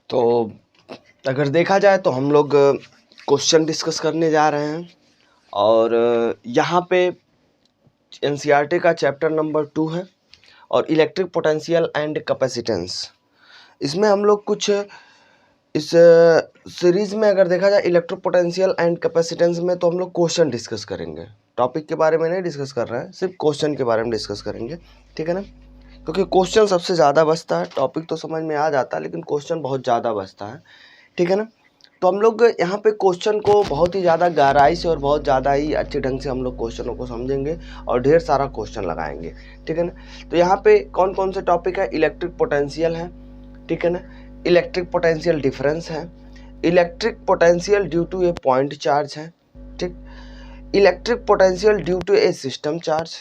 तो अगर देखा जाए तो हम लोग क्वेश्चन डिस्कस करने जा रहे हैं और यहाँ पे एनसीईआरटी का चैप्टर नंबर 2 है और इलेक्ट्रिक पोटेंशियल एंड कैपेसिटेंस। इसमें हम लोग कुछ इस सीरीज़ में अगर देखा जाए इलेक्ट्रिक पोटेंशियल एंड कैपेसिटेंस में तो हम लोग क्वेश्चन डिस्कस करेंगे। टॉपिक के बारे में नहीं डिस्कस कर रहे हैं, सिर्फ क्वेश्चन के बारे में डिस्कस करेंगे, ठीक है ना। क्योंकि क्वेश्चन सबसे ज़्यादा बचता है, टॉपिक तो समझ में आ जाता है लेकिन क्वेश्चन बहुत ज़्यादा बचता है, ठीक है ना। तो हम लोग यहाँ पे क्वेश्चन को बहुत ही ज़्यादा गहराई से और बहुत ज़्यादा ही अच्छे ढंग से हम लोग क्वेश्चनों को समझेंगे और ढेर सारा क्वेश्चन लगाएंगे, ठीक है ना। तो यहाँ पे कौन कौन से टॉपिक है, इलेक्ट्रिक पोटेंशियल है, ठीक है ना, इलेक्ट्रिक पोटेंशियल डिफरेंस है, electric potential due to a point charge है, ठीक, electric potential due to a system charge,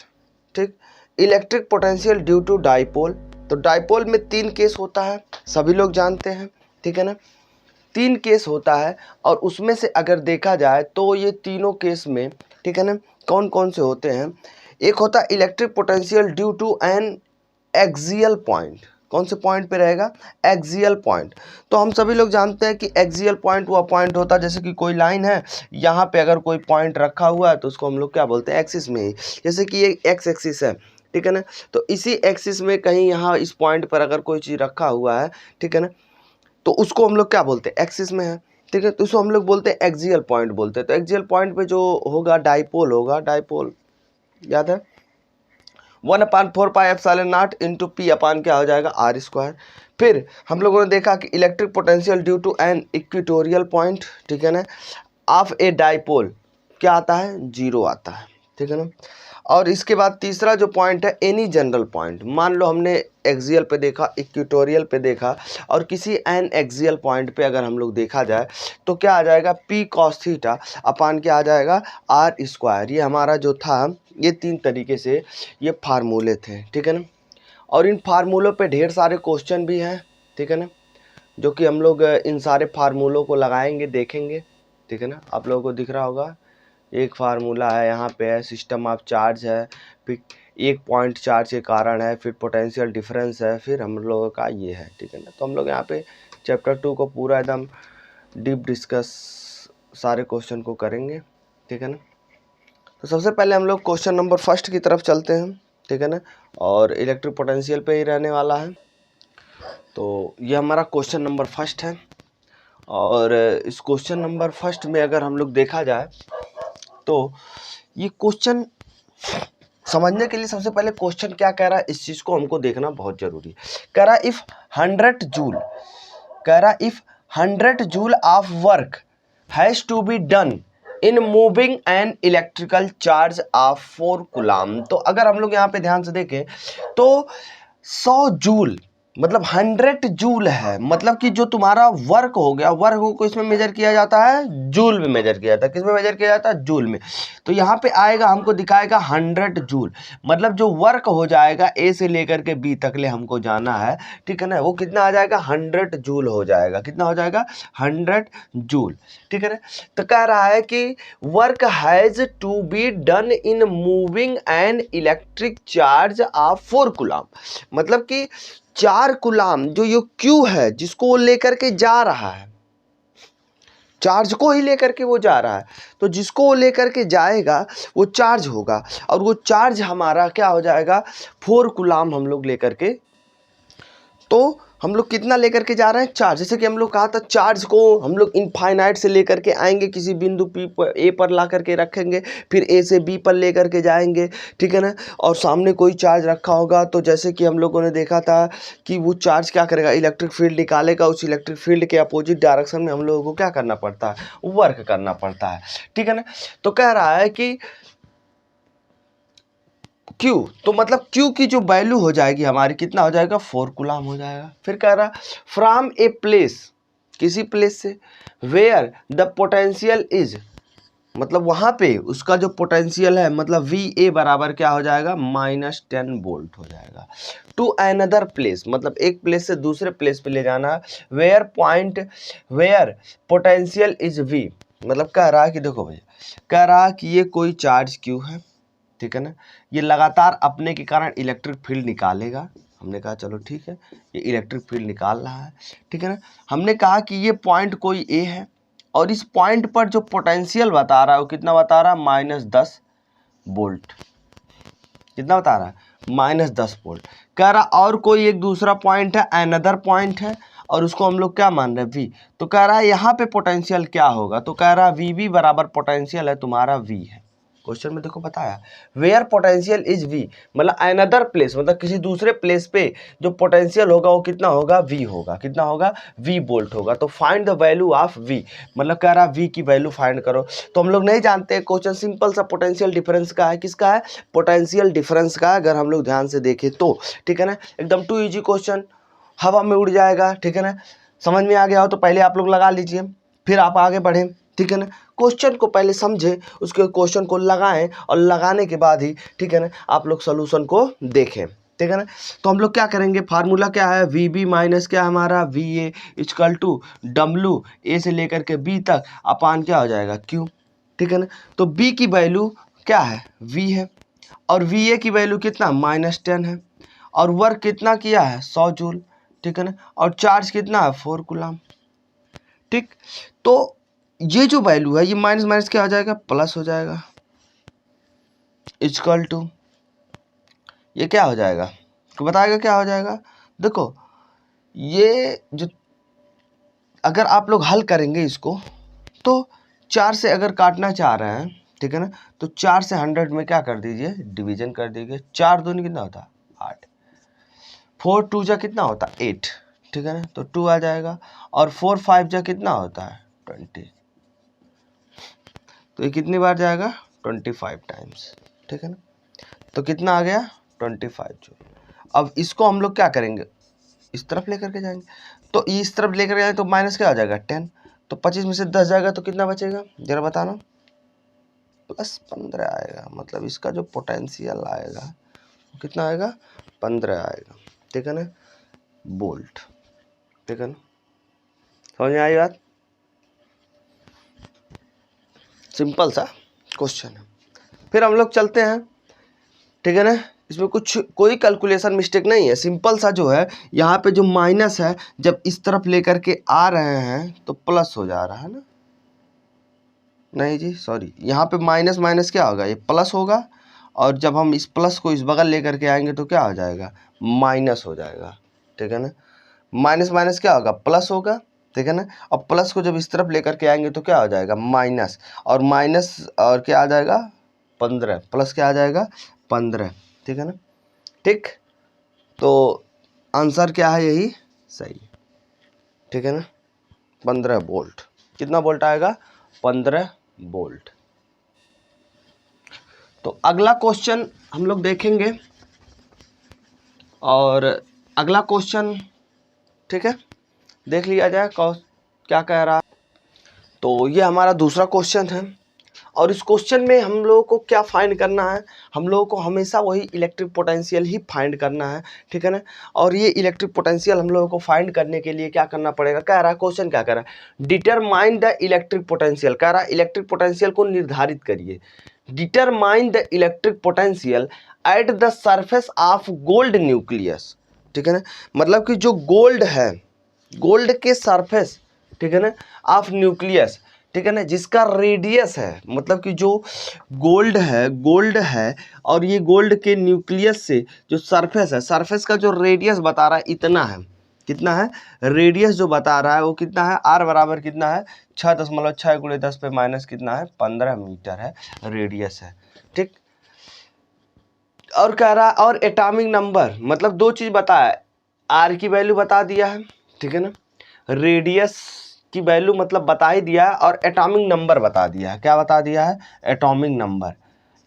ठीक, electric potential due to dipole. तो डाइपोल में 3 केस होता है, सभी लोग जानते हैं, ठीक है ना। 3 केस होता है और उसमें से अगर देखा जाए तो ये तीनों केस में, ठीक है ना, कौन कौन से होते हैं। एक होता है electric potential due to an axial point. कौन से पॉइंट पे रहेगा, एक्सियल पॉइंट। तो हम सभी लोग जानते हैं कि एक्सियल पॉइंट वह पॉइंट होता है जैसे कि कोई लाइन है, यहाँ पे अगर कोई पॉइंट रखा हुआ है तो उसको हम लोग क्या बोलते हैं, एक्सिस में ही। जैसे कि ये एक्स एक्सिस है, ठीक है ना, तो इसी एक्सिस में कहीं यहाँ इस पॉइंट पर अगर कोई चीज़ रखा हुआ है, ठीक है ना, तो उसको हम लोग क्या बोलते हैं, एक्सिस में है, ठीक है, तो उसको हम लोग बोलते हैं एक्सियल पॉइंट बोलते हैं। तो एक्सियल पॉइंट पे जो होगा डाइपोल होगा, डाइपोल याद है 1/4πε0 इंटू पी अपान क्या हो जाएगा, आर स्क्वायर। फिर हम लोगों ने देखा कि electric potential due to an equatorial point, ठीक है ना, ऑफ ए डाइपोल क्या आता है, 0 आता है, ठीक है ना। और इसके बाद तीसरा जो पॉइंट है एनी जनरल पॉइंट। मान लो हमने एक्सियल पे देखा, इक्वेटोरियल पे देखा और किसी एन एक्सियल पॉइंट पे अगर हम लोग देखा जाए तो क्या आ जाएगा, पी कॉस थीटा अपान क्या आ जाएगा, आर स्क्वायर। ये हमारा जो था, ये 3 तरीके से ये फार्मूले थे, ठीक है ना। और इन फार्मूलों पे ढेर सारे क्वेश्चन भी हैं, ठीक है ना, जो कि हम लोग इन सारे फार्मूलों को लगाएंगे, देखेंगे, ठीक है ना। आप लोगों को दिख रहा होगा एक फार्मूला है, यहाँ पे है सिस्टम ऑफ चार्ज है, फिर एक पॉइंट चार्ज के कारण है, फिर पोटेंशियल डिफरेंस है, फिर हम लोगों का ये है, ठीक है ना। तो हम लोग यहाँ पे चैप्टर 2 को पूरा एकदम डीप डिस्कस सारे क्वेश्चन को करेंगे, ठीक है ना। तो सबसे पहले हम लोग क्वेश्चन नंबर 1 की तरफ चलते हैं, ठीक है ना, और इलेक्ट्रिक पोटेंशियल पे ही रहने वाला है। तो ये हमारा क्वेश्चन नंबर 1 है और इस क्वेश्चन नंबर 1 में अगर हम लोग देखा जाए तो ये क्वेश्चन समझने के लिए सबसे पहले क्वेश्चन क्या कह रहा है, इस चीज़ को हमको देखना बहुत जरूरी है। कह रहा इफ 100 जूल, कह रहा if 100 joule of work has to be done in moving an electrical charge of 4 coulomb. तो अगर हम लोग यहाँ पे ध्यान से देखें तो 100 जूल मतलब 100 जूल है, मतलब कि जो तुम्हारा वर्क हो गया, वर्क को इसमें मेजर किया जाता है, जूल में मेजर किया जाता है। किसमें मेजर किया जाता है, जूल में। तो यहाँ पे आएगा, हमको दिखाएगा 100 जूल, मतलब जो वर्क हो जाएगा ए से लेकर के बी तक ले हमको जाना है, ठीक है ना, वो कितना आ जाएगा, 100 जूल हो जाएगा। कितना हो जाएगा, 100 जूल, ठीक है ना। तो कह रहा है कि work has to be done in moving an electric charge of 4 coulomb, मतलब कि 4 कूलाम जो ये क्यू है जिसको वो लेकर के जा रहा है, चार्ज को ही लेकर के वो जा रहा है, तो जिसको वो लेकर के जाएगा वो चार्ज होगा और वो चार्ज हमारा क्या हो जाएगा, 4 कूलाम हम लोग लेकर के। तो हम लोग कितना लेकर के जा रहे हैं, चार्ज। जैसे कि हम लोग कहा था चार्ज को हम लोग इनफाइनाइट से लेकर के आएंगे, किसी बिंदु पी पर ए पर ला करके रखेंगे, फिर ए से बी पर लेकर के जाएंगे, ठीक है ना, और सामने कोई चार्ज रखा होगा तो जैसे कि हम लोगों ने देखा था कि वो चार्ज क्या करेगा, इलेक्ट्रिक फील्ड निकालेगा। उस इलेक्ट्रिक फील्ड के अपोजिट डायरेक्शन में हम लोगों को क्या करना पड़ता है, वर्क करना पड़ता है, ठीक है ना। तो कह रहा है कि Q, तो मतलब Q की जो वैल्यू हो जाएगी हमारी, कितना हो जाएगा, 4 कूलाम हो जाएगा। फिर कह रहा फ्रॉम ए प्लेस, किसी प्लेस से, वेयर द पोटेंशियल इज, मतलब वहां पे उसका जो पोटेंशियल है, मतलब VA बराबर क्या हो जाएगा, -10 वोल्ट हो जाएगा। टू अनदर प्लेस, मतलब एक प्लेस से दूसरे प्लेस पे ले जाना, वेयर पोटेंशियल इज V, मतलब कह रहा है कि देखो भैया, कह रहा कि ये कोई चार्ज Q है, ठीक है ना, ये लगातार अपने के कारण इलेक्ट्रिक फील्ड निकालेगा, हमने कहा चलो ठीक है, ये इलेक्ट्रिक फील्ड निकाल रहा है, ठीक है ना। हमने कहा कि ये पॉइंट कोई ए है और इस पॉइंट पर जो पोटेंशियल बता रहा है वो कितना बता रहा है, -10 वोल्ट। कितना बता रहा है, -10 वोल्ट। कह रहा और कोई एक दूसरा पॉइंट है, अनदर पॉइंट है, और उसको हम लोग क्या मान रहे हैं, वी। तो कह रहा है यहाँ पे पोटेंशियल क्या होगा, तो कह रहा है वी वी बराबर पोटेंशियल है तुम्हारा वी है। क्वेश्चन में देखो बताया, वेयर पोटेंशियल इज वी, मतलब अनदर प्लेस, मतलब किसी दूसरे प्लेस पे जो पोटेंशियल होगा वो कितना होगा, वी होगा। कितना होगा, वी वोल्ट होगा। तो find the value of v, मतलब कह रहा वी की वैल्यू फाइंड करो। तो हम लोग नहीं जानते, क्वेश्चन सिंपल सा पोटेंशियल डिफरेंस का है। किसका है, पोटेंशियल डिफरेंस का, अगर हम लोग ध्यान से देखें तो, ठीक है ना। एकदम टू इजी क्वेश्चन, हवा में उड़ जाएगा, ठीक है ना। समझ में आ गया हो तो पहले आप लोग लगा लीजिए, फिर आप आगे बढ़ें, ठीक है ना। क्वेश्चन को पहले समझें, उसके क्वेश्चन को लगाएं, और लगाने के बाद ही, ठीक है ना, आप लोग सोल्यूशन को देखें, ठीक है ना। तो हम लोग क्या करेंगे, फार्मूला क्या है, वी बी माइनस क्या हमारा, V A equal to W, A से लेकर के बी तक अपान क्या हो जाएगा, क्यू, ठीक है ना। तो बी की वैल्यू क्या है, वी है, और वी ए की वैल्यू कितना, -10 है, और वर्क कितना किया है, 100 जूल, ठीक है ना, और चार्ज कितना है, 4 कूलम, ठीक। तो ये जो वैल्यू है ये माइनस माइनस क्या हो जाएगा, प्लस हो जाएगा, इक्वल टू, ये क्या हो जाएगा, तो बताएगा क्या हो जाएगा। देखो ये जो, अगर आप लोग हल करेंगे इसको, तो 4 से अगर काटना चाह रहे हैं, ठीक है ना, तो 4 से 100 में क्या कर दीजिए, डिवीजन कर दीजिए। 4 दूनी कितना होता है, 8, 4 2 जा कितना होता है, 8, ठीक है ना, तो 2 आ जाएगा, और 4 5 जा कितना होता है, 20, तो ये कितनी बार जाएगा, 25 टाइम्स, ठीक है ना। तो कितना आ गया, 25 जूल। अब इसको हम लोग क्या करेंगे, इस तरफ लेकर के जाएंगे, तो इस तरफ लेकर जाएंगे तो माइनस क्या हो जाएगा, 10, तो 25 में से 10 जाएगा तो कितना बचेगा, जरा बताना, +15 आएगा। मतलब इसका जो पोटेंशियल आएगा वो कितना आएगा, 15 आएगा, ठीक है ना, वोल्ट, ठीक है ना। समझ में आई बात, सिंपल सा क्वेश्चन है। फिर हम लोग चलते हैं, ठीक है ना। इसमें कुछ कोई कैलकुलेशन मिस्टेक नहीं है, सिंपल सा जो है, यहाँ पे जो माइनस है जब इस तरफ लेकर के आ रहे हैं तो प्लस हो जा रहा है ना, नहीं जी सॉरी, यहाँ पे माइनस माइनस क्या होगा, ये प्लस होगा, और जब हम इस प्लस को इस बगल लेकर के आएंगे तो क्या हो जाएगा, माइनस हो जाएगा, ठीक है ना। माइनस माइनस क्या होगा, प्लस होगा, ठीक है ना। और प्लस को जब इस तरफ लेकर के आएंगे तो क्या हो जाएगा, माइनस, और माइनस और क्या आ जाएगा, 15, प्लस क्या आ जाएगा, 15, ठीक है ना, ठीक। तो आंसर क्या है, यही सही, ठीक है ना, 15 वोल्ट। कितना वोल्ट आएगा, 15 वोल्ट। तो अगला क्वेश्चन हम लोग देखेंगे, और अगला क्वेश्चन, ठीक है, देख लिया जाए क्या कह रहा है। तो ये हमारा दूसरा क्वेश्चन है, और इस क्वेश्चन में हम लोगों को क्या फाइंड करना है, हम लोगों को हमेशा वही इलेक्ट्रिक पोटेंशियल ही फाइंड करना है, ठीक है ना। और ये इलेक्ट्रिक पोटेंशियल हम लोगों को फाइंड करने के लिए क्या करना पड़ेगा, कह रहा है क्वेश्चन क्या कह रहा है, डिटरमाइन द इलेक्ट्रिक पोटेंशियल, कह रहा है इलेक्ट्रिक पोटेंशियल को निर्धारित करिए। Determine the electric potential at the surface of gold nucleus, ठीक है ना। मतलब कि जो गोल्ड है, गोल्ड के सरफेस, ठीक है ना, ऑफ न्यूक्लियस, ठीक है ना, जिसका रेडियस है, मतलब कि जो गोल्ड है और ये गोल्ड के न्यूक्लियस से जो सरफेस है, सरफेस का जो रेडियस बता रहा है इतना है, कितना है, रेडियस जो बता रहा है वो कितना है, आर बराबर कितना है, 6.6 × 10 पे माइनस कितना है, 15 मीटर है रेडियस है, ठीक। और कह रहा है, और एटॉमिक नंबर, मतलब दो चीज बताया, आर की वैल्यू बता दिया है, ठीक है ना, रेडियस की वैल्यू मतलब बता ही दिया है, और एटॉमिक नंबर बता दिया है। क्या बता दिया है, एटॉमिक नंबर।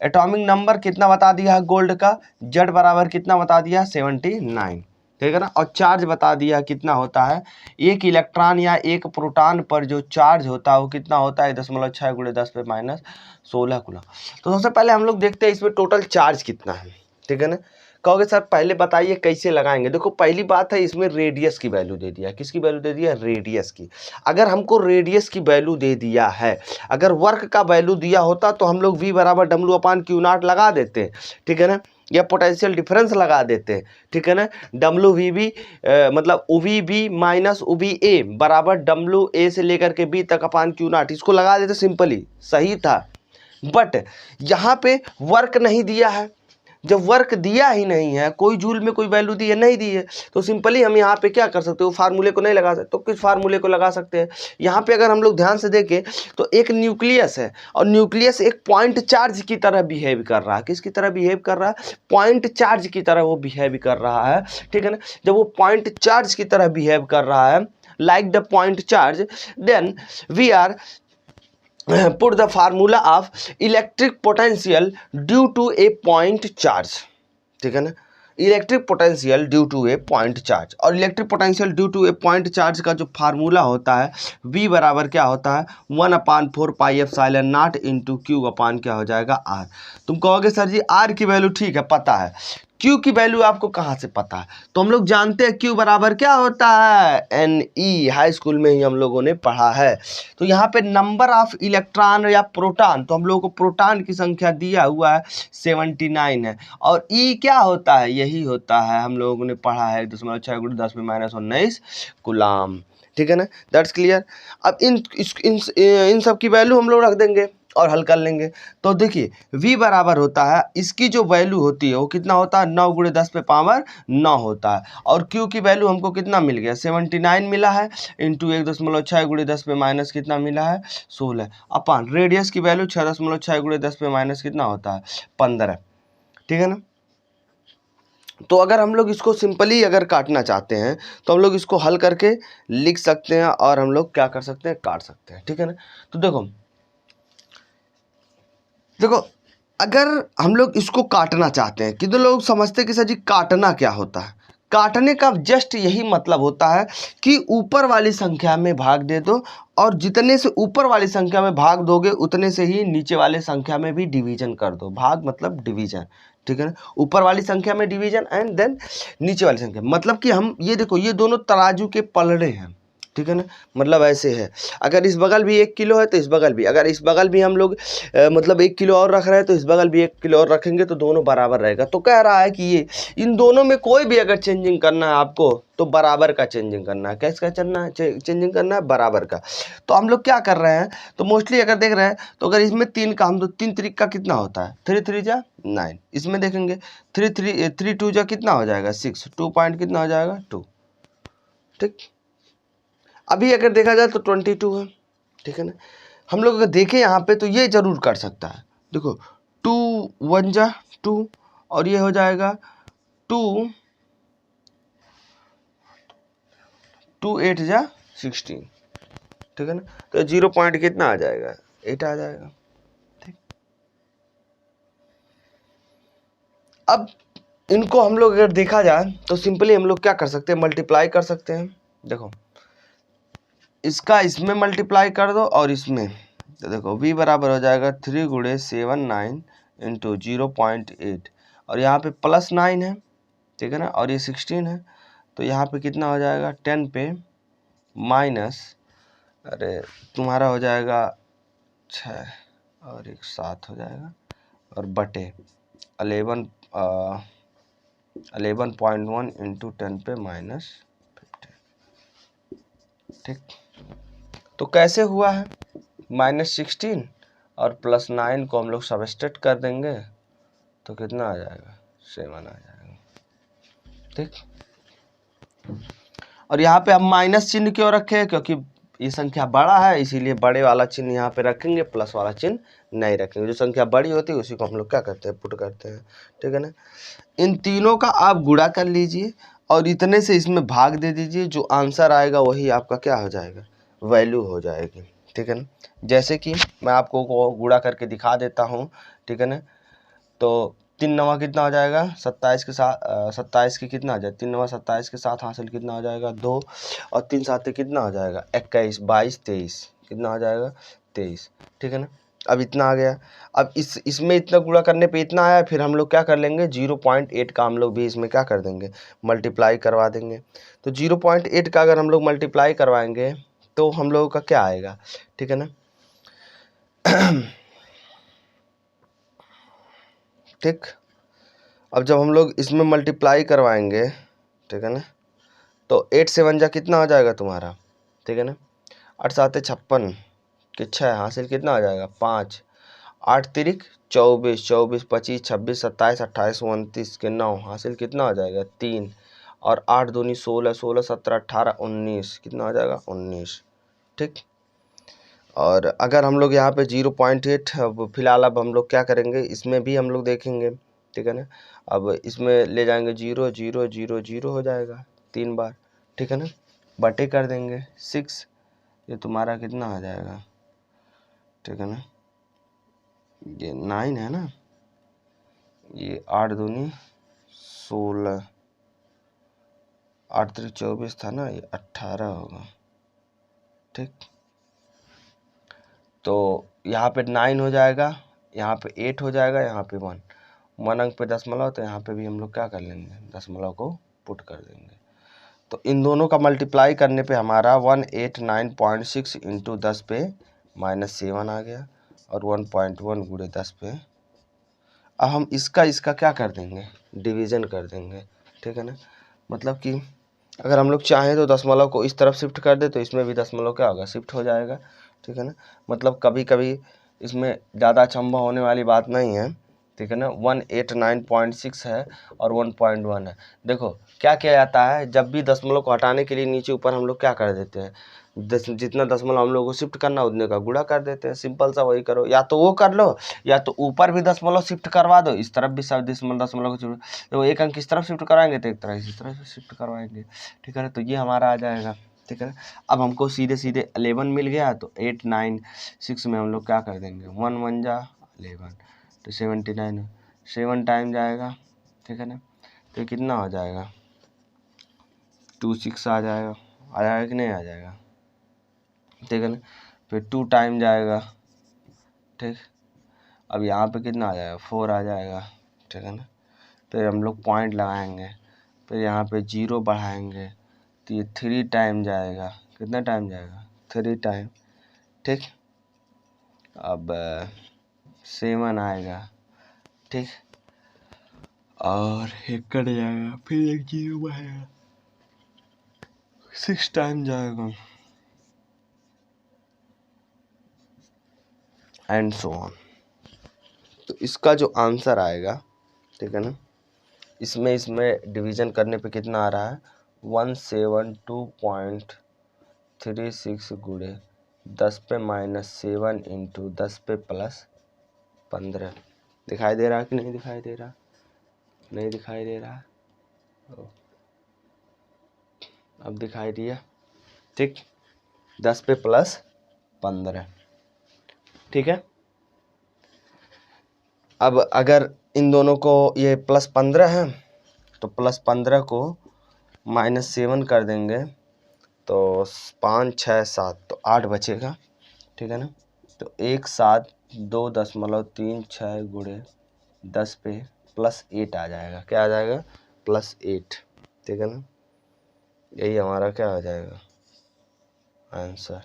एटॉमिक नंबर कितना बता दिया है गोल्ड का, जेड बराबर कितना बता दिया, 79, ठीक है ना। और चार्ज बता दिया कितना होता है, एक इलेक्ट्रॉन या एक प्रोटॉन पर जो चार्ज होता है वो कितना होता है, 0.6 × 10 पे -16 कूलम। तो सबसे पहले हम लोग देखते हैं इसमें टोटल चार्ज कितना है, ठीक है ना। कहोगे सर पहले बताइए कैसे लगाएंगे। देखो पहली बात है, इसमें रेडियस की वैल्यू दे दिया, किसकी वैल्यू दे दिया, रेडियस की। अगर हमको रेडियस की वैल्यू दे दिया है, अगर वर्क का वैल्यू दिया होता तो हम लोग V = W/Q0 लगा देते, ठीक है ना। या पोटेंशियल डिफरेंस लगा देते हैं, ठीक है ना। डब्ल्यू वी बी मतलब O V B minus O V A बराबर डब्ल्यू ए से लेकर के बी तक अपान क्यू नॉट, इसको लगा देते सिंपली, सही था। बट यहाँ पे वर्क नहीं दिया है, जब वर्क दिया ही नहीं है, कोई जूल में कोई वैल्यू दी है नहीं दी है, तो सिंपली हम यहाँ पे क्या कर सकते हो, फार्मूले को नहीं लगा सकते, तो किस फार्मूले को लगा सकते हैं। यहाँ पे अगर हम लोग ध्यान से देखें तो एक न्यूक्लियस है और न्यूक्लियस एक पॉइंट चार्ज की तरह बिहेव कर रहा है। किसकी तरह बिहेव कर रहा है, पॉइंट चार्ज की तरह वो बिहेव कर रहा है, ठीक है ना। जब वो पॉइंट चार्ज की तरह बिहेव कर रहा है, like the point charge, then we are put the formula of electric potential due to a point charge, ठीक है ना। Electric potential due to a point charge, और electric potential due to a point charge का जो formula होता है V बराबर क्या होता है 1/4 pi epsilon naught into Q upon क्या हो जाएगा R। तुम कहोगे सर जी R की वैल्यू ठीक है पता है, Q की वैल्यू आपको कहाँ से पता है, तो हम लोग जानते हैं Q बराबर क्या होता है Ne, हाई स्कूल में ही हम लोगों ने पढ़ा है। तो यहाँ पे नंबर ऑफ इलेक्ट्रॉन या प्रोटॉन, तो हम लोगों को प्रोटॉन की संख्या दिया हुआ है 79 है, और E क्या होता है, यही होता है, हम लोगों ने पढ़ा है 1.6 × 10⁻⁻19 कूलाम, ठीक है ना। That's clear. अब इन सब की वैल्यू हम लोग रख देंगे और हल कर लेंगे। तो देखिए V बराबर होता है, इसकी जो वैल्यू होती है वो कितना होता है 9 × 10⁻9 होता है, और Q की वैल्यू हमको कितना मिल गया 79 मिला है, इंटू 1.6 × 10⁻- कितना मिला है 16 अपान रेडियस की वैल्यू 6.6 × 10⁻- कितना होता है 15, ठीक है ना। तो अगर हम लोग इसको सिंपली अगर काटना चाहते हैं तो हम लोग इसको हल करके लिख सकते हैं, और हम लोग क्या कर सकते हैं, काट सकते हैं, ठीक है ना। तो देखो अगर हम लोग इसको काटना चाहते हैं, कितने लोग समझते हैं कि सर जी काटना क्या होता है। काटने का जस्ट यही मतलब होता है कि ऊपर वाली संख्या में भाग दे दो, और जितने से ऊपर वाली संख्या में भाग दोगे उतने से ही नीचे वाले संख्या में भी डिवीजन कर दो। भाग मतलब डिवीजन, ठीक है ना। ऊपर वाली संख्या में डिवीजन एंड देन नीचे वाली संख्या, मतलब कि हम ये देखो ये दोनों तराजू के पलड़े हैं, ठीक है ना। मतलब ऐसे है, अगर इस बगल भी 1 किलो है तो इस बगल भी, अगर इस बगल भी हम लोग मतलब 1 किलो और रख रहे हैं तो इस बगल भी 1 किलो और रखेंगे तो दोनों बराबर रहेगा। तो कह रहा है कि ये इन दोनों में कोई भी अगर चेंजिंग करना है आपको तो बराबर का चेंजिंग करना है। कैसे चलना है, चेंजिंग करना है बराबर का। तो हम लोग क्या कर रहे हैं, तो मोस्टली अगर देख रहे हैं तो अगर इसमें 3 का हम तो 3 3 का कितना होता है 3 3 जा 9, इसमें देखेंगे 3 3 2 जा कितना हो जाएगा 6, 2 पॉइंट कितना हो जाएगा 2, ठीक। अभी अगर देखा जाए तो 22 है, ठीक है ना। हम लोग अगर देखें यहाँ पे तो ये जरूर कर सकता है, देखो 2 1 जा 2 और ये हो जाएगा 2 2 8 जा 16, ठीक है ना। तो 0 पॉइंट कितना आ जाएगा 8 आ जाएगा, ठीक। अब इनको हम लोग अगर देखा जाए तो सिंपली हम लोग क्या कर सकते हैं, मल्टीप्लाई कर सकते हैं। देखो इसका इसमें मल्टीप्लाई कर दो और इसमें, तो देखो V बराबर हो जाएगा 3 × 7 9 इंटू 0.8, और यहाँ पे +9 है, ठीक है ना, और ये 16 है, तो यहाँ पे कितना हो जाएगा 10 पे माइनस, अरे तुम्हारा हो जाएगा 6 और 1 7 हो जाएगा, और बटे 11.1 इंटू 10 पे -50, ठीक। तो कैसे हुआ है -16 और +9 को हम लोग सबस्ट्रैक्ट कर देंगे तो कितना आ जाएगा 7 आ जाएगा, ठीक। और यहाँ पे हम माइनस चिन्ह क्यों रखे हैं, क्योंकि ये संख्या बड़ा है इसीलिए बड़े वाला चिन्ह यहाँ पे रखेंगे, प्लस वाला चिन्ह नहीं रखेंगे। जो संख्या बड़ी होती है उसी को हम लोग क्या करते हैं पुट करते हैं, ठीक है ना। इन तीनों का आप गुणा कर लीजिए और इतने से इसमें भाग दे दीजिए, जो आंसर आएगा वही आपका क्या हो जाएगा वैल्यू हो जाएगी, ठीक है ना। जैसे कि मैं आपको गुणा करके दिखा देता हूँ, ठीक है ना। तो 3 9 कितना हो जाएगा 27 के साथ 27 की कितना आ जाए 3 9 27 के साथ हासिल कितना हो जाएगा 2, और 3 7 कितना हो जाएगा 21 22 23 कितना हो जाएगा 23, ठीक है ना। अब इतना आ गया, अब इसमें इतना गुणा करने पे इतना आया, फिर हम लोग क्या कर लेंगे 0.8 का हम लोग भी इसमें क्या कर देंगे मल्टीप्लाई करवा देंगे। तो 0.8 का अगर हम लोग मल्टीप्लाई करवाएंगे तो हम लोगों का क्या आएगा, ठीक है ना, ठीक। अब जब हम लोग इसमें मल्टीप्लाई करवाएंगे, ठीक है ना, तो 8 से 1 जा कितना हो जाएगा तुम्हारा, ठीक है ना, 8 7 56 कि 6 हासिल कितना हो जाएगा 5, 8 तिरिक 24, 24 25 26 27 28 29 के 9 हासिल कितना हो जाएगा 3, और 8 दूनी 16, 16 17 18 19 कितना हो जाएगा 19, ठीक। और अगर हम लोग यहाँ पे 0.8, अब फिलहाल अब हम लोग क्या करेंगे, इसमें भी हम लोग देखेंगे, ठीक है ना। अब इसमें ले जाएंगे 0 0 0 0 हो जाएगा 3 बार, ठीक है ना, बटे कर देंगे 6, ये तुम्हारा कितना आ जाएगा, ठीक है ना, ये 9 है ना, ये 8 दूनी 16, 8 3 24 था ना, ये 18 होगा, ठीक। तो यहाँ पे 9 हो जाएगा, यहाँ पे 8 हो जाएगा, यहाँ पे 1 अंक पे दशमलव, तो यहाँ पे भी हम लोग क्या कर लेंगे, दशमलव को पुट कर देंगे। तो इन दोनों का मल्टीप्लाई करने पे हमारा 189.6 इंटू 10 पे -7 आ गया, और 1.1 गुणे 10 पे। अब हम इसका क्या कर देंगे, डिवीज़न कर देंगे, ठीक है ना। मतलब कि अगर हम लोग चाहें तो दशमलव को इस तरफ शिफ्ट कर दे, तो इसमें भी दशमलव क्या होगा, शिफ्ट हो जाएगा, ठीक है ना। मतलब कभी कभी इसमें ज़्यादा अचंभा होने वाली बात नहीं है, ठीक है ना। 189.6 है और 1.1 है। देखो क्या किया जाता है, जब भी दशमलव को हटाने के लिए नीचे ऊपर हम लोग क्या कर देते हैं, जितना दशमलव हम लोग को शिफ्ट करना उतने का गुणा कर देते हैं। सिंपल सा वही करो, या तो वो कर लो, या तो ऊपर भी दशमलव शिफ्ट करवा दो, इस तरफ भी सब दशमलव को तो एक अंक इस तरफ शिफ्ट कराएंगे, तो एक तरह इस तरफ शिफ्ट करवाएंगे, ठीक है ना। तो ये हमारा आ जाएगा, ठीक है। अब हमको सीधे सीधे 11 मिल गया, तो 8 9 6 में हम लोग क्या कर देंगे, 1 1 जा 11, तो 79 7 टाइम जाएगा, ठीक है ना। तो कितना हो जाएगा 2 6 आ जाएगा कि नहीं आ जाएगा, ठीक है ना। फिर 2 टाइम जाएगा, ठीक। अब यहाँ पे कितना आ जाएगा 4 आ जाएगा, ठीक है ना। फिर हम लोग पॉइंट लगाएंगे, फिर यहाँ पे 0 बढ़ाएंगे, तो ये 3 टाइम जाएगा, कितना टाइम जाएगा 3 टाइम, ठीक। अब 7 आएगा, ठीक, और एक कट जाएगा, फिर एक 0 बढ़ाएगा, 6 टाइम जाएगा, एंड सो ऑन। तो इसका जो आंसर आएगा, ठीक है ना, इसमें डिवीजन करने पे कितना आ रहा है 172.36 गुणे 10 पे -7 इंटू 10 पे +15। दिखाई दे रहा कि नहीं दिखाई दे रहा, नहीं दिखाई दे रहा, अब दिखाई दिया, ठीक। 10 पे +15, ठीक है। अब अगर इन दोनों को ये +15 है, तो +15 को -7 कर देंगे, तो 5 6 7, तो 8 बचेगा, ठीक है ना। तो 1 7 2.36 गुणे 10 पे +8 आ जाएगा, क्या आ जाएगा +8, ठीक है ना। यही हमारा क्या आ जाएगा आंसर।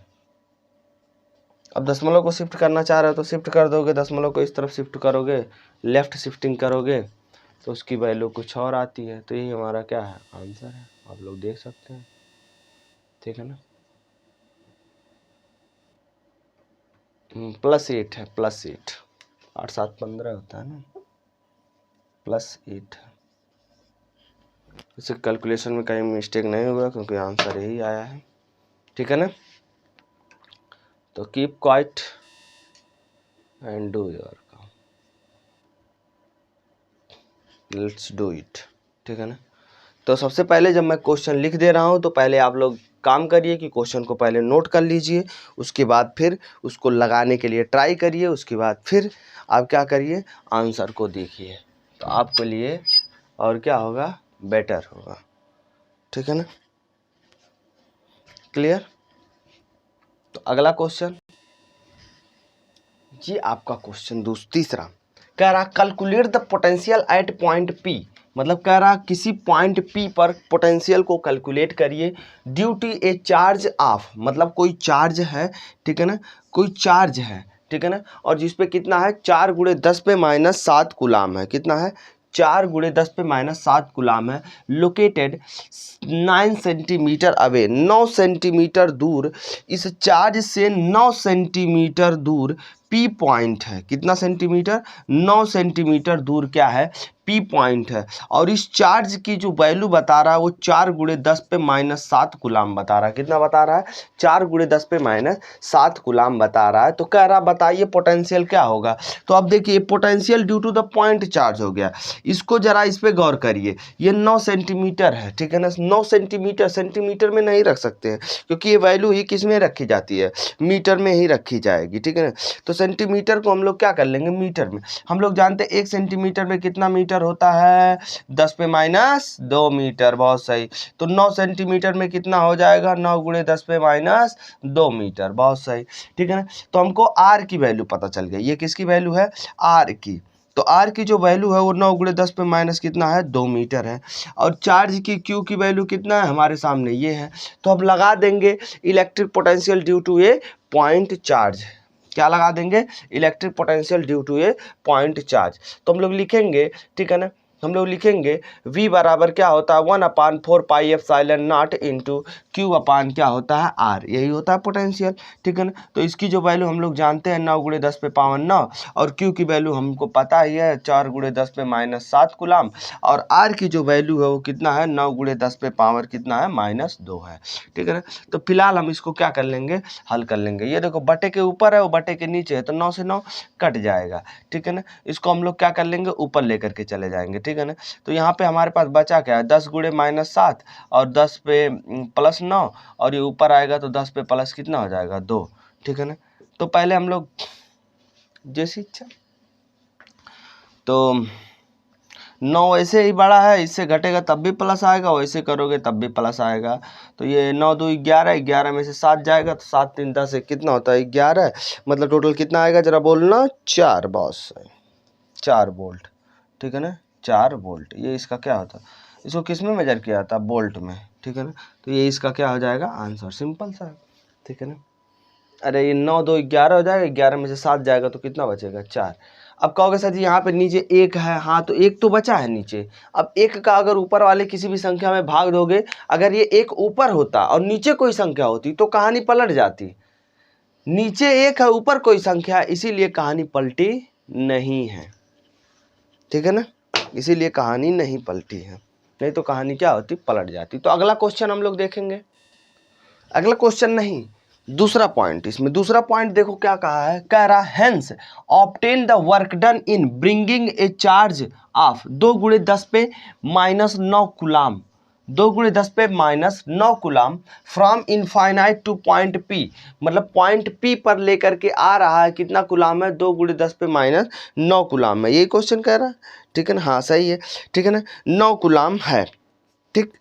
अब दशमलव को शिफ्ट करना चाह रहे हो तो शिफ्ट कर दोगे, दशमलव को इस तरफ शिफ्ट करोगे, लेफ्ट शिफ्टिंग करोगे, तो उसकी वैल्यू कुछ और आती है। तो यही हमारा क्या है आंसर है, आप लोग देख सकते हैं, ठीक है ना। +8 है, +8, 8 7 15 होता है ना, +8। इसे कैलकुलेशन में कहीं मिस्टेक नहीं हुआ, क्योंकि आंसर यही आया है, ठीक है ना। तो keep quiet and do your काम, लेट्स डू इट, ठीक है ना। तो सबसे पहले जब मैं क्वेश्चन लिख दे रहा हूँ, तो पहले आप लोग काम करिए कि क्वेश्चन को पहले नोट कर लीजिए, उसके बाद फिर उसको लगाने के लिए ट्राई करिए, उसके बाद फिर आप क्या करिए आंसर को देखिए, तो आपके लिए और क्या होगा बेटर होगा, ठीक है ना। क्लियर। तो अगला क्वेश्चन, ये आपका क्वेश्चन तीसरा कह रहा calculate the potential at point P, मतलब कह रहा किसी पॉइंट पी पर पोटेंशियल को कैलकुलेट करिए due to a charge of, मतलब कोई चार्ज है, ठीक है ना, कोई चार्ज है, ठीक है ना, और जिसपे कितना है 4 × 10 पे -7 कूलाम है, कितना है 4 × 10⁻⁷ कूलाम है, लोकेटेड 9 सेंटीमीटर अवे, 9 सेंटीमीटर दूर, इस चार्ज से 9 सेंटीमीटर दूर पी पॉइंट है। कितना सेंटीमीटर? 9 सेंटीमीटर दूर क्या है? पी पॉइंट है। और इस चार्ज की जो वैल्यू बता रहा है वो 4 × 10⁻⁷ कूलाम बता रहा है। कितना बता रहा है? 4 × 10⁻⁷ कूलाम बता रहा है। तो कह रहा बताइए पोटेंशियल क्या होगा। तो अब देखिए potential due to the point charge हो गया। इसको जरा इस पे गौर करिए, ये 9 सेंटीमीटर है, ठीक है ना। 9 सेंटीमीटर, सेंटीमीटर में नहीं रख सकते हैं क्योंकि ये वैल्यू ही किस में रखी जाती है? मीटर में ही रखी जाएगी, ठीक है ना। तो सेंटीमीटर को हम लोग क्या कर लेंगे? मीटर में। हम लोग जानते हैं 1 सेंटीमीटर में कितना मीटर होता है? 10⁻² मीटर। बहुत सही। तो 9 सेंटीमीटर में कितना हो जाएगा? 9 × 10⁻² मीटर। बहुत सही, ठीक है ना। तो हमको आर की वैल्यू पता चल गई। ये किसकी वैल्यू है? आर की। तो आर की जो वैल्यू है वो 9 × 10⁻⁻ कितना है? 2 मीटर है। और चार्ज की क्यू की वैल्यू कितना है? हमारे सामने ये है। तो अब लगा देंगे electric potential due to a point charge. क्या लगा देंगे? Electric potential due to a point charge. तो हम लोग लिखेंगे, ठीक है ना, हम लोग लिखेंगे V बराबर क्या होता है? 1/4πε0 इंटू Q अपान क्या होता है? R। यही होता है पोटेंशियल, ठीक है ना। तो इसकी जो वैल्यू हम लोग जानते हैं 9 × 10⁻⁹ और Q की वैल्यू हमको पता ही है 4 × 10⁻⁷ कूलाम। और R की जो वैल्यू है वो कितना है? 9 × 10⁻⁻ कितना है? -2 है, ठीक है ना। तो फिलहाल हम इसको क्या कर लेंगे? हल कर लेंगे। ये देखो बटे के ऊपर है, वो बटे के नीचे है, तो 9 से 9 कट जाएगा, ठीक है ना। इसको हम लोग क्या कर लेंगे? ऊपर लेकर के चले जाएंगे, ठीक है ना। तो यहाँ पे हमारे पास बचा क्या है? 10 × -7 और 10 पे +9 और ये ऊपर आएगा तो 10 पे प्लस कितना हो जाएगा? 2, ठीक है ना। तो पहले हम लोग जैसी इच्छा, तो 9 ऐसे ही बड़ा है, इससे घटेगा तब भी प्लस आएगा, वैसे करोगे तब भी प्लस आएगा। तो ये 9 × 2 = 11, 11 में से 7 जाएगा तो 7 × 3 = 10, कितना होता है? 11। मतलब टोटल कितना आएगा जरा बोलना? 4। बॉस 4 वोल्ट, ठीक है ना। 4 वोल्ट। ये इसका क्या होता है? इसको किस में मेजर किया जाता है? वोल्ट में, ठीक है ना। तो ये इसका क्या हो जाएगा? आंसर। सिंपल सा, ठीक है ना। अरे ये 9 × 2 = 11 हो जाएगा, 11 में से 7 जाएगा तो कितना बचेगा? 4। अब कहोगे सर जी यहाँ पे नीचे 1 है। हाँ तो 1 तो बचा है नीचे। अब 1 का अगर ऊपर वाले किसी भी संख्या में भाग दोगे, अगर ये 1 ऊपर होता और नीचे कोई संख्या होती तो कहानी पलट जाती। नीचे 1 है, ऊपर कोई संख्या है, इसीलिए कहानी पलटी नहीं है, ठीक है ना। इसीलिए कहानी नहीं पलटी है, नहीं तो कहानी क्या होती? पलट जाती। तो अगला क्वेश्चन हम लोग देखेंगे। अगला क्वेश्चन नहीं, दूसरा पॉइंट। इसमें दूसरा पॉइंट देखो क्या कहा है। कह रहा hence obtain the work done in bringing a charge of 2 × 10⁻⁹ coulomb, 2 × 10⁻⁹ coulomb from infinite two point P। मतलब पॉइंट P पर लेकर के आ रहा है, कितना कूलाम है? 2 × 10⁻⁹ कूलाम है। यही क्वेश्चन कह रहा है, ठीक है ना। हाँ सही है, ठीक है ना। 9 कूलाम है, ठीक।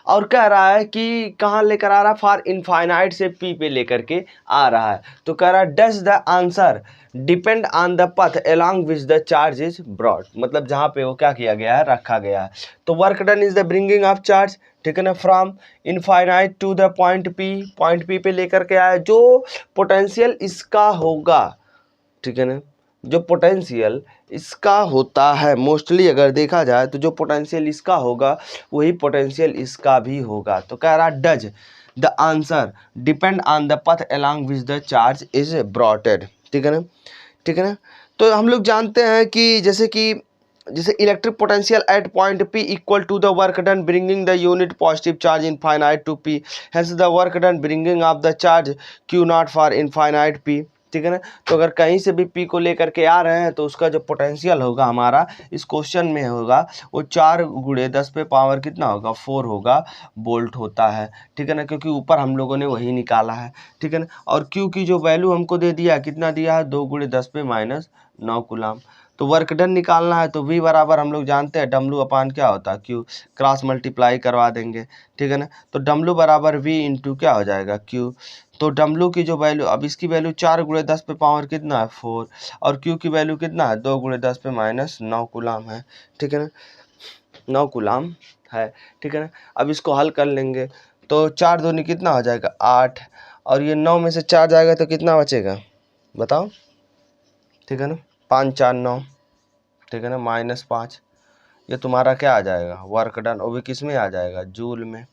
और कह रहा है कि कहाँ लेकर आ रहा है? फॉर इनफाइनाइट से P पे लेकर के आ रहा है। तो कह रहा है does the answer depend on the path along which the charge is brought. मतलब जहाँ पे वो क्या किया गया है? रखा गया है। तो work done is the bringing of charge, ठीक है ना, from infinite to the point P। Point P पे लेकर के आया, जो पोटेंशियल इसका होगा, ठीक है ना, जो पोटेंशियल इसका होता है मोस्टली अगर देखा जाए तो जो पोटेंशियल इसका होगा वही पोटेंशियल इसका भी होगा। तो कह रहा does the answer depend on the path along which the charge is brought, ठीक है ना, ठीक है ना। तो हम लोग जानते हैं कि जैसे electric potential at point P equal to the work done bringing the unit positive charge infinite to P, hence the work done bringing of the charge Q0 for infinite P, ठीक है ना। तो अगर कहीं से भी P को लेकर के आ रहे हैं तो उसका जो पोटेंशियल होगा हमारा इस क्वेश्चन में होगा वो 4 × 10⁻⁴ कितना होगा? 4 होगा, वोल्ट होता है, ठीक है ना, क्योंकि ऊपर हम लोगों ने वही निकाला है, ठीक है ना। और Q की जो वैल्यू हमको दे दिया, कितना दिया है? 2 × 10⁻⁹ कूलाम। तो वर्क डन निकालना है तो V बराबर हम लोग जानते हैं W अपान क्या होता है? Q। क्रॉस मल्टीप्लाई करवा देंगे, ठीक है ना। तो W बराबर V इंटू क्या हो जाएगा? Q। तो W की जो वैल्यू, अब इसकी वैल्यू 4 × 10⁻⁴ कितना है? 4। और Q की वैल्यू कितना है? 2 × 10⁻⁹ कूलाम है, ठीक है ना, 9 कूलाम है, ठीक है ना। अब इसको हल कर लेंगे तो 4 दूनी कितना हो जाएगा? 8। और ये 9 में से 4 जाएगा तो कितना बचेगा? बताओ, ठीक है ना। 5 × 4 = 9, ठीक है ना, -5। ये तुम्हारा क्या आ जाएगा, वर्क डन, वो भी किस में आ जाएगा, जूल में।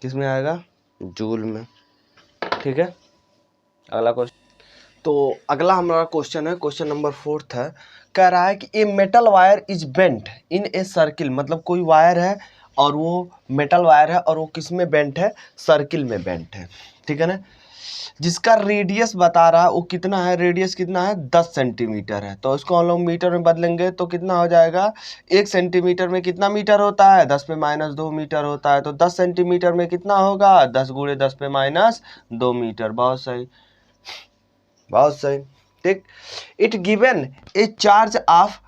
किस में आएगा, जूल में। ठीक है, अगला क्वेश्चन। तो अगला हमारा क्वेश्चन है, क्वेश्चन नंबर 4 है। कह रहा है कि a metal wire is bent in a circle, मतलब कोई वायर है और वो मेटल वायर है और वो किस में बेंट है, सर्किल में बेंट है। ठीक है ना, जिसका रेडियस बता रहा है वो कितना है, रेडियस कितना है, 10 सेंटीमीटर है। तो इसको हम लोग मीटर में बदलेंगे तो कितना हो जाएगा, 1 सेंटीमीटर में कितना मीटर होता है, 10 पे माइनस 2 मीटर होता है। तो 10 सेंटीमीटर में कितना होगा, 10 गुणे 10 पे माइनस 2 मीटर। बहुत सही, बहुत सही। ठीक, it given A charge of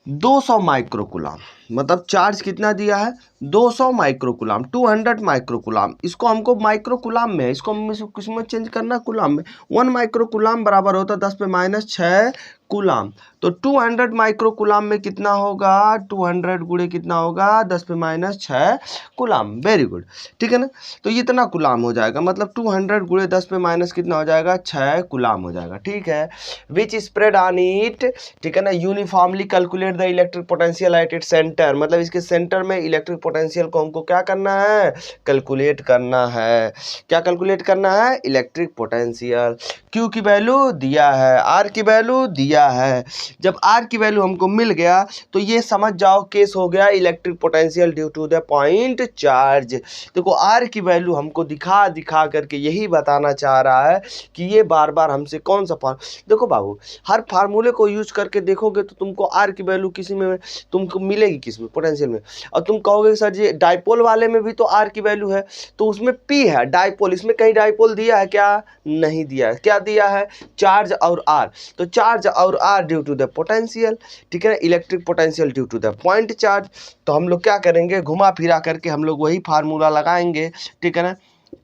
200 microcoulomb, मतलब चार्ज कितना दिया है, 200 माइक्रोकुलाम, 200 माइक्रोकुलाम। इसको हमको माइक्रोकुलाम में, इसको हम किसमें चेंज करना, कुलाम में। 1 माइक्रोकुलाम बराबर होता है 10 पे माइनस 6 कुलाम। तो 200 माइक्रोकुलाम में कितना होगा, 200 गुणे कितना होगा, 10 पे माइनस 6 कुलाम। Very good. ठीक है ना, तो इतना कुलाम हो जाएगा, मतलब 200 गुणे 10 पे माइनस कितना हो जाएगा, 6 कुलाम हो जाएगा। ठीक है, विच स्प्रेड ऑन इट, ठीक है ना, uniformly calculate the electric potential at it centre, मतलब इसके सेंटर में इलेक्ट्रिक पोटेंशियल को हमको क्या करना है, कैलकुलेट करना है। क्या कैलकुलेट करना है, इलेक्ट्रिक पोटेंशियल। क्यू की वैल्यू दिया है, आर की वैल्यू दिया है। जब आर की वैल्यू हमको मिल गया तो ये समझ जाओ केस हो गया electric potential due to the point charge. देखो आर की वैल्यू हमको दिखा दिखा करके यही बताना चाह रहा है कि ये बार बार हमसे कौन सा देखो बाबू, हर फार्मूले को यूज करके देखोगे तो तुमको आर की वैल्यू किसी में तुमको मिलेगी, किस में, पोटेंशियल में। और तुम कहोगे सर जी डाइपोल वाले में भी तो आर की वैल्यू है, तो उसमें पी है डाइपोल, इसमें कहीं डाइपोल दिया है क्या, नहीं दिया है। क्या दिया है, चार्ज और आर। तो चार्ज और R due to the potential, ठीक है ना, electric potential due to the point charge. तो हम लोग क्या करेंगे, घुमा फिरा करके हम लोग वही फार्मूला लगाएंगे। ठीक है ना,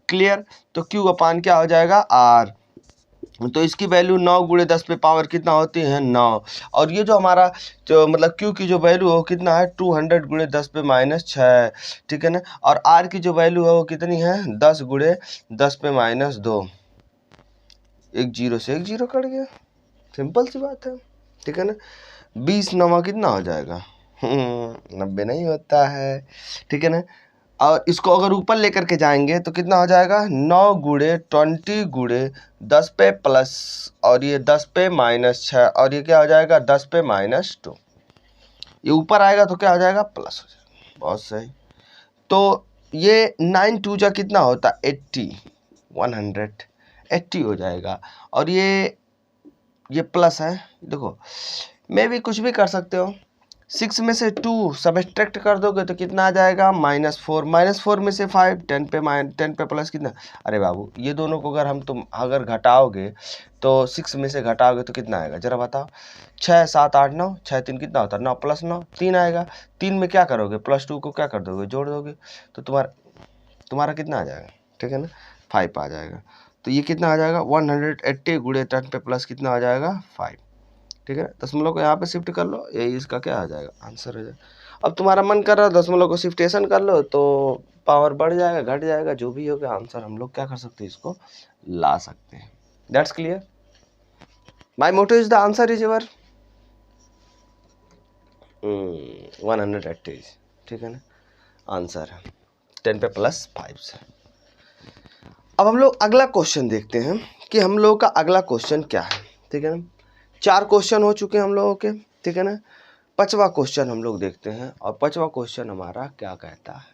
क्लियर। तो क्यू अपान क्या हो जाएगा, आर। तो इसकी वैल्यू 9 गुणे 10 पे पावर कितना होती है, 9। और ये जो हमारा जो मतलब क्यू की जो वैल्यू है वो कितना है, 200 गुणे 10 पे माइनस 6। ठीक है ना, और आर की जो वैल्यू है वो कितनी है, 10 गुणे 10 पे माइनस 2। एक जीरो से एक जीरो कट गया, सिंपल सी बात है। ठीक है ना, 20 9 कितना हो जाएगा, 90 नहीं होता है। ठीक है ना, और इसको अगर ऊपर लेकर के जाएंगे तो कितना हो जाएगा, 9 गुणे 20 गुणे 10 पे प्लस, और ये 10 पे माइनस 6, और ये क्या हो जाएगा, 10 पे माइनस 2। ये ऊपर आएगा तो क्या हो जाएगा, प्लस हो जाएगा। बहुत सही। तो ये 9 2 जा कितना होता है, 80, 180 हो जाएगा। और ये प्लस है, देखो मैं भी कुछ भी कर सकते हो। 6 में से 2 सब्ट्रैक्ट कर दोगे तो कितना आ जाएगा, -4। -4 में से 5, 10 पे प्लस कितना, अरे बाबू ये दोनों को अगर तुम अगर घटाओगे तो 6 में से घटाओगे तो कितना आएगा, जरा बताओ। 6 7 8 9, 6 3 कितना होता है, 9 + 9 3 आएगा। 3 में क्या करोगे, +2 को क्या कर दोगे, जोड़ दोगे। तो तुम्हारा कितना आ जाएगा, ठीक है ना, 5 आ जाएगा। तो ये कितना आ जाएगा, 180 गुणे 10 पे प्लस कितना आ जाएगा, 5। ठीक है, दशमलव को यहाँ पे शिफ्ट कर लो, यही इसका क्या आ जाएगा, आंसर हो जाएगा। अब तुम्हारा मन कर रहा है दशमलव को शिफ्टेशन कर लो तो पावर बढ़ जाएगा घट जाएगा, जो भी होगा आंसर हम लोग क्या कर सकते हैं, इसको ला सकते हैं। That's clear. My motto is the answer is your 180। ठीक है ना, आंसर है 10 पे प्लस 5 से। अब हम लोग अगला क्वेश्चन देखते हैं कि हम लोग का अगला क्वेश्चन क्या है। ठीक है ना, 4 क्वेश्चन हो चुके हैं हम लोगों के। ठीक है ना, 5वां क्वेश्चन हम लोग देखते हैं, और 5वां क्वेश्चन हमारा क्या कहता है।